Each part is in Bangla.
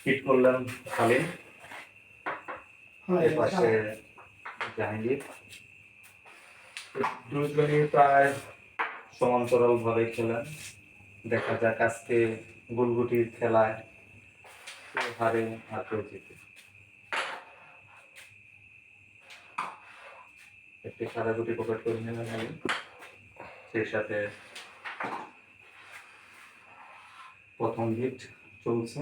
হিট করলেন হালিম, এর পাশে জাহাঙ্গীর। দুজনই প্রায় সমান্তরাল ভাবে খেলেন। দেখা যাক আজকে গুলগুটির খেলায় কে হারে আর কেউ জিতে। একটি সাদা গুটি পকেট করে নিলেন হালিম, সেই সাথে প্রথম হিট চলছে।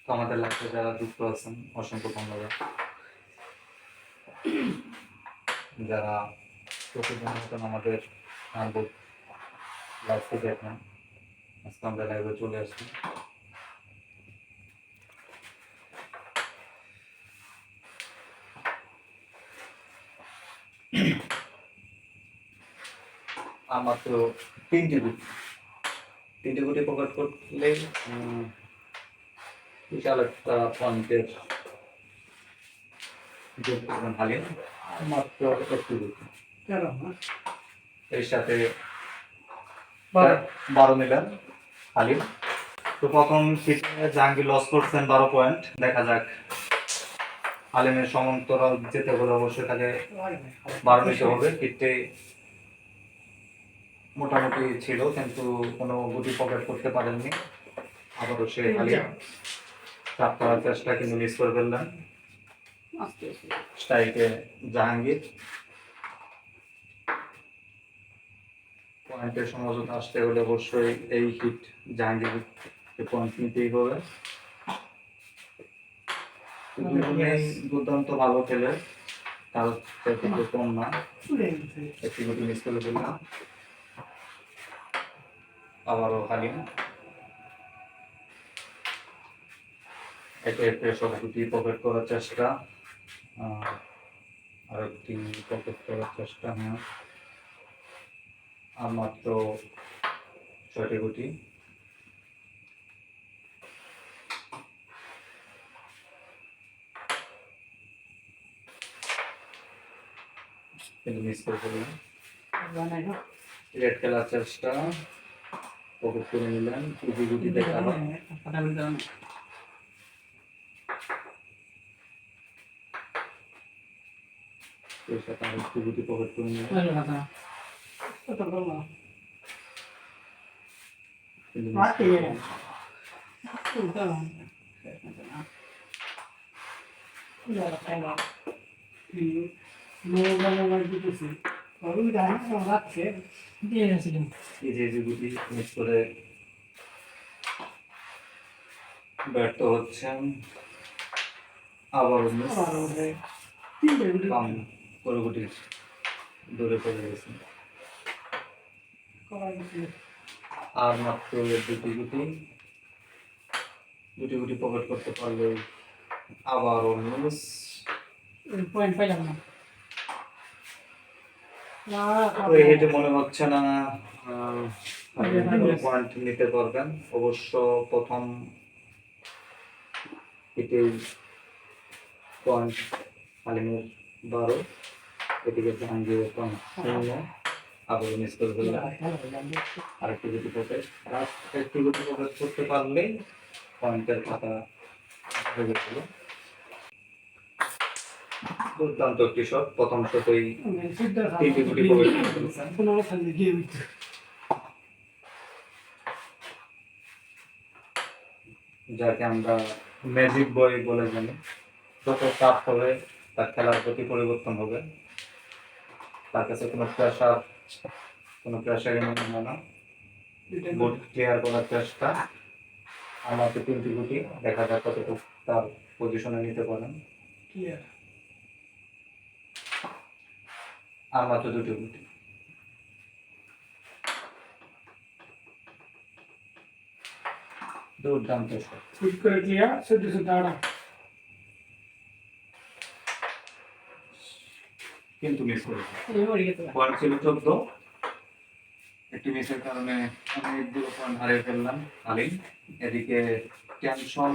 তো আমাদের লাইফে যারা যুক্ত আছেন অসংখ্য ধন্যবাদ। যারা প্রতিদিন মতন আমাদের লাইফে দেখেন, আজকে আমরা লাইভে চলে আসছি। আমার তো তিনটি গুটি পকেট করলে বিশাল একটা পয়েন্টের যোগ করবেন হালিম। মাত্র একটি গুটি, এর সাথে 12 নিলেন হালিম। তো প্রথম সিটে জাহাঙ্গীর লস করছেন 12 পয়েন্ট। দেখা যাক হালিমের সমান্তরাল যেতে হলে অবশ্যই তাকে 12 নিতে হবে। হিটে মোটামুটি ছিল, কিন্তু কোনো গুটি পকেট করতে পারেননি। আবারও সে হালিম চাপ করার চেষ্টা, কিন্তু মিস করে ফেললেন। স্ট্রাইকে জাহাঙ্গীর। পয়েন্টের সমঝোতা আসতে হলে অবশ্যই এই হিট জাহাঙ্গীরকে পয়েন্ট নিতেই হবে। দুজনেই দুর্দান্ত ভালো খেলে, তার থেকে কম না। একটি গুটি মিস করে ফেললাম। আবারও হালিম একে একে সব গুটি পকেট করার চেষ্টা, আরেকটি পকেট করার চেষ্টা। হ্যাঁ, আর মাত্র 6টি গুটি। কিন্তু মিস করে ফেললাম। রেড খেলার চেষ্টা, পকেট করে নিলেন। গুটি গুটি দেখানো, আরেকটি গুটি পকেট করে নিলেন। মিস করে ব্যর্থ হচ্ছেন। আবার গুটি দূরে পড়ে গেছে। আর মাত্র দুটি গুটি পকেট করতে পারলে আবারও মিস। পয়েন্ট পাইলাম না। এটা মনে হচ্ছে না পয়েন্ট নিতে পারবেন। অবশ্য প্রথম এটাই পয়েন্ট হালিমের 12, এদিকে জাহাঙ্গীরের পয়েন্ট 0। আবার মিস করে ফেললাম। আরেকটি গুটি পকেট, একটি গুটি পকেট করতে পারলে পয়েন্টের খাতা হয়ে গেল। দুর্দান্ত একটি শট, প্রথম শটেই 3টি গুটি পকেট করেছেন। যাকে আমরা ম্যাজিক বয় বলে জানি। যত চাপ হবে তার খেলার প্রতি পরিবর্তন হবে। তার কাছে কোনো প্রেশারই মনে হয় না। বোর্ড ক্লিয়ার করার চেষ্টা। আমার তো 3টি গুটি, দেখা যাক কতটুকু তার পজিশনে নিতে পারেন। আর মাত্র 2টি গুটি। দুর্দান্ত কিন্তু মিস করেছে। পয়েন্ট ছিল 14, একটি মিসের কারণে অনেকগুলো পয়েন্ট হারিয়ে ফেললাম হালিম। এদিকে টেনশন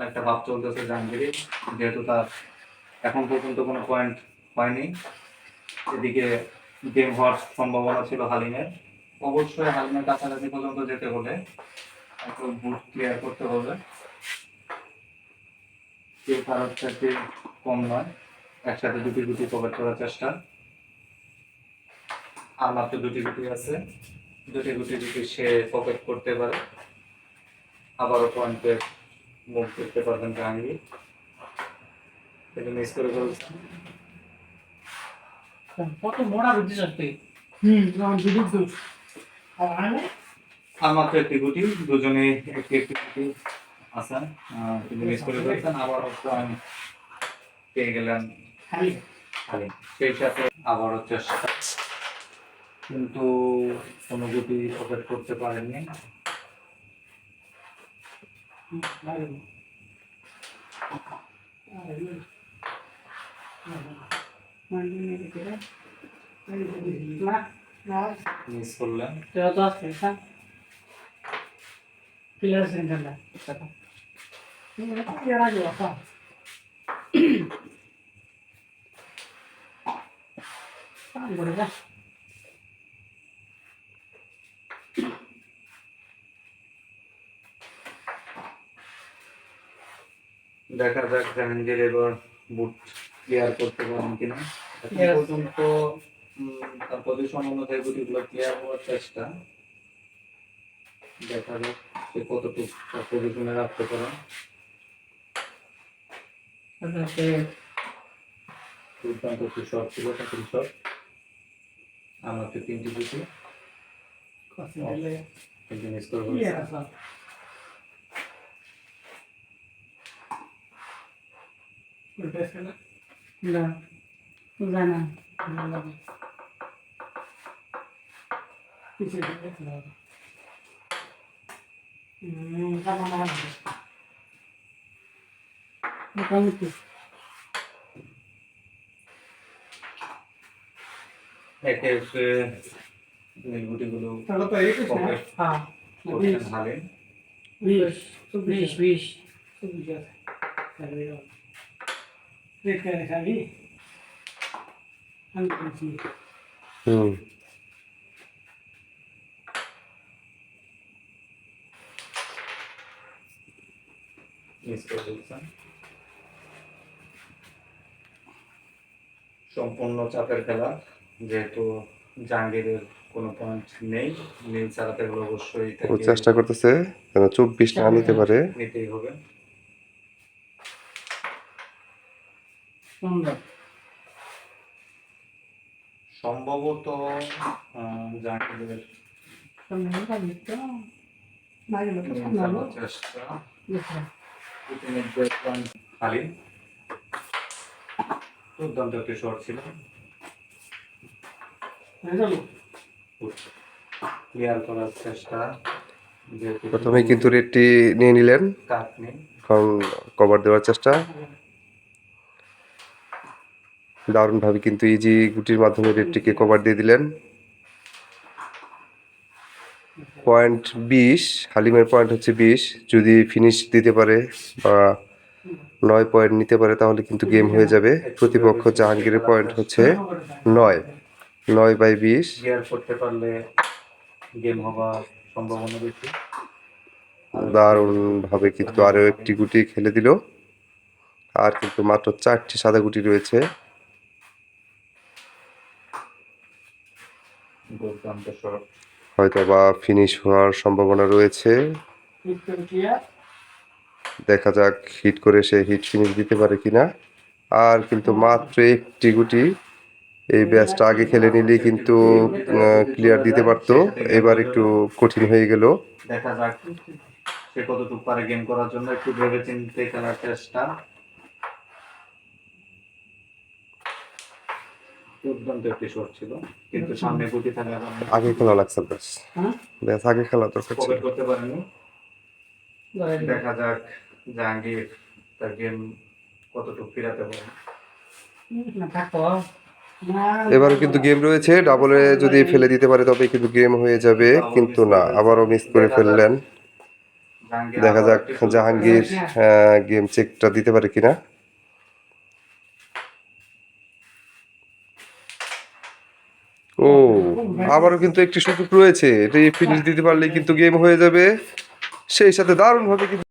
একটা ভাব চলতেছে জাহাঙ্গীরের, যেহেতু তার এখন পর্যন্ত কোনো পয়েন্ট হয়নি। এদিকে গেম হওয়ার সম্ভাবনা ছিল হালিমের। অবশ্যই হালিমের কাছাকাছি পর্যন্ত যেতে হলে একটু বুট ক্লিয়ার করতে হবে, কেউ কারোর চাইতে কম নয়, একসাথে দুটি গুটি কভার করার চেষ্টা। আর মাত্র দুটি গুটি আছে, দুটি গুটি যদি সে পকেট করতে পারে আবারও পয়েন্টে মুভ করতে পারবেন জাহাঙ্গীর। এটা মিস করে ফেলছেন। কত মোড়া বুঝছিস তুই? দুধ দুধ আর মাত্র একটি গুটি, দুজনে একটি একটি গুটি আছে, কিন্তু মিস করে ফেলছেন। আবারও পয়েন্ট পেয়ে গেলেন খালি খালি। সেই সাথে আবারও চেষ্টা, কিন্তু কোনো গুটি পকেট করতে পারেননি। মিস করলেন। প্লেয়ার সেন্টারটা প্লেয়ার আগে বাবা করে যা দেখা যাক জাহাঙ্গীর এবার বুট ক্লিয়ার করতে পারেন কিনা। এখন Yes. পর্যন্ত তার পজিশন অনুযায়ী গুটিগুলো ক্লিয়ার হওয়ার চেষ্টা। দেখা যাক সে কতটুকু তার পজিশনে রাখতে পারেন। দুর্দান্ত একটি শট ছিল, তাকে শট। আমাকে তিনটি গুটি কিন্তু মিস করে ফেলছে। না জানা মোটামুটি একে এসে গুটিগুলো তাহলে তো এই পকেট হ্যাঁ করছেন হালে। 20 20 20 Lihat kayak kali, kan kunci. Miss করে ফেলছেন। সম্পূর্ণ চাপের খেলা, যেহেতু জাহাঙ্গীরের কোনো পয়েন্ট নেই, নীল চালাতে হলে অবশ্যই ও চেষ্টা করতেছে যেন 24 না নিতে পারে। নিতেই হবে। সুন্দর সম্ভবত জাহাঙ্গীরের চালানোর চেষ্টা, ইতিমধ্যে পয়েন্ট খালি। দুর্দান্ত একটি শট ছিল, ক্লিয়ার করার চেষ্টা। প্রথমে কিন্তু রেডটি নিয়ে নিলেন, কাট নেই, এখন কভার দেওয়ার চেষ্টা। দারুণভাবে কিন্তু ইজি গুটির মাধ্যমে রেডটিকে কভার দিয়ে দিলেন। পয়েন্ট 20, হালিমের পয়েন্ট হচ্ছে 20। যদি ফিনিশ দিতে পারে বা 9 পয়েন্ট নিতে পারে তাহলে কিন্তু গেম হয়ে যাবে। প্রতিপক্ষ জাহাঙ্গীরের পয়েন্ট হচ্ছে 9, 9/20। ক্লিয়ার করতে পারলে গেম হওয়ার সম্ভাবনা বেশি। দারুণভাবে কিন্তু আরও একটি গুটি খেলে দিল। আর কিন্তু মাত্র 4টি সাদা গুটি রয়েছে। দুর্দান্ত শট, হয়তো বা ফিনিশ হওয়ার সম্ভাবনা রয়েছে। দেখা যাক হিট করে সে হিট ফিনিশ দিতে পারে কিনা। আর কিন্তু মাত্র একটি গুটি, এই ব্যাচটা আগে খেলে নিলেই কিন্তু ক্লিয়ার দিতে পারতো, এবার একটু কঠিন হয়ে গেল। দেখা যাক সে কতটুকু পারে গেম করার জন্য। একটু ভেবে চিন্তে খেলার চেষ্টা। দুর্দান্ত একটি শট ছিল, কিন্তু সামনে গুটি থাকার কারণে আগে খেলা লাগছে ব্যাস, ব্যাস আগে খেলা দরকার ছিল। পকেট করতে পারেনি। দেখা যাক জাহাঙ্গীর তার গেম কতটুকু ফিরাতে পারে। এবারও কিন্তু গেম রয়েছে, ডাবলে যদি ফেলে দিতে পারে তবে কিন্তু গেম হয়ে যাবে, কিন্তু না, আবারও মিস করে ফেললেন। দেখা যাক জাহাঙ্গীর গেম চেকটা দিতে পারে কিনা। ও আবারও কিন্তু একটি সুযোগ রয়েছে, এটাই ফিনিশ দিতে পারলেই কিন্তু গেম হয়ে যাবে। সেই সাথে দারুণভাবে কিন্তু